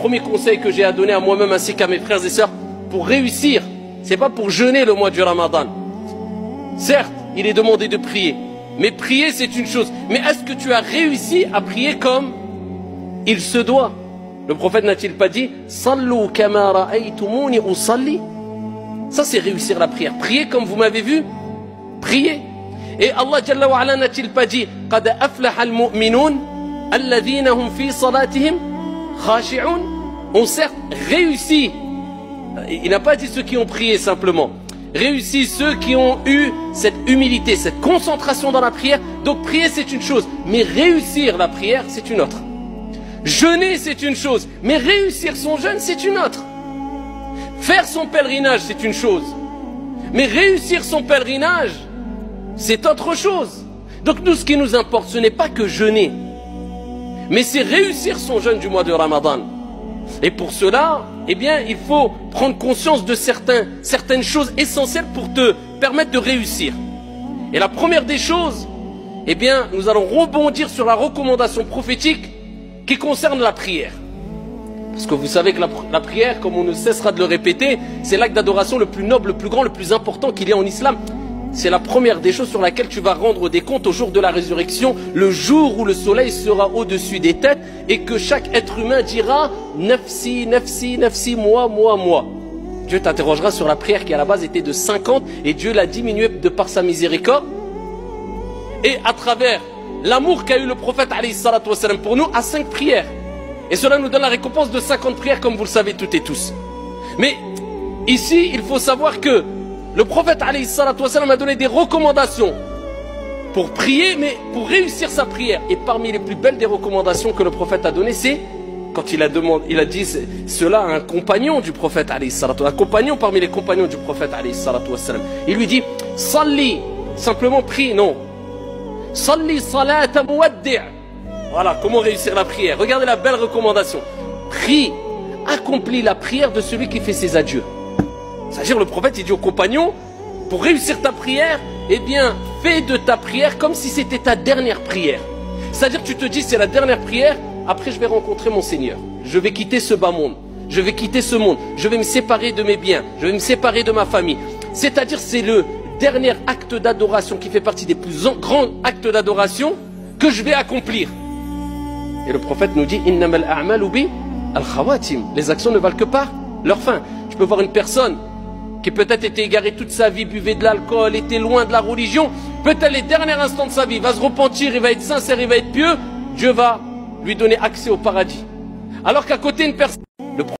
premier conseil que j'ai à donner à moi-même ainsi qu'à mes frères et sœurs pour réussir. C'est pas pour jeûner le mois du Ramadan. Certes, il est demandé de prier, mais prier c'est une chose. Mais est-ce que tu as réussi à prier comme il se doit? Le prophète n'a-t-il pas dit Sallu kama ra'aytumuni usalli? Ça c'est réussir la prière. Prier comme vous m'avez vu, prier. Et Allah Jalla wa Ala n'a-t-il pas dit Qad aflaha al-mu'minun alladhina hum fi salatihim khashi'un? On certes réussi. Il n'a pas dit ceux qui ont prié simplement. Réussi ceux qui ont eu cette humilité, cette concentration dans la prière. Donc prier c'est une chose, mais réussir la prière c'est une autre. Jeûner c'est une chose, mais réussir son jeûne c'est une autre. Faire son pèlerinage c'est une chose, mais réussir son pèlerinage c'est autre chose. Donc nous ce qui nous importe ce n'est pas que jeûner, mais c'est réussir son jeûne du mois de Ramadan. Et pour cela, eh bien, il faut prendre conscience de certaines choses essentielles pour te permettre de réussir. Et la première des choses, eh bien, nous allons rebondir sur la recommandation prophétique qui concerne la prière. Parce que vous savez que la prière, comme on ne cessera de le répéter, c'est l'acte d'adoration le plus noble, le plus grand, le plus important qu'il y a en islam. C'est la première des choses sur laquelle tu vas rendre des comptes au jour de la résurrection, le jour où le soleil sera au-dessus des têtes et que chaque être humain dira « Nafsi, nafsi, nafsi, moi, moi, moi ». Dieu t'interrogera sur la prière qui à la base était de 50 et Dieu l'a diminuée de par sa miséricorde. Et à travers l'amour qu'a eu le prophète pour nous à 5 prières. Et cela nous donne la récompense de 50 prières comme vous le savez toutes et tous. Mais ici, il faut savoir que le prophète a donné des recommandations pour prier, mais pour réussir sa prière. Et parmi les plus belles des recommandations que le prophète a données, c'est quand il a dit cela à un compagnon du prophète, un compagnon parmi les compagnons du prophète. Il lui dit, Salli, simplement prie, non. Salli salata muwaddi'. Voilà, comment réussir la prière. Regardez la belle recommandation. Prie, accomplis la prière de celui qui fait ses adieux. C'est-à-dire le prophète il dit aux compagnons, pour réussir ta prière, eh bien fais de ta prière comme si c'était ta dernière prière. C'est-à-dire tu te dis c'est la dernière prière, après je vais rencontrer mon Seigneur. Je vais quitter ce bas monde, je vais quitter ce monde, je vais me séparer de mes biens, je vais me séparer de ma famille. C'est-à-dire c'est le dernier acte d'adoration qui fait partie des plus grands actes d'adoration que je vais accomplir. Et le prophète nous dit, Innamal a'malu bi al-khawatim. Les actions ne valent que par leur fin. Tu peux voir une personne qui peut-être était égaré toute sa vie, buvait de l'alcool, était loin de la religion, peut-être les derniers instants de sa vie, va se repentir, il va être sincère, il va être pieux, Dieu va lui donner accès au paradis. Alors qu'à côté, une personne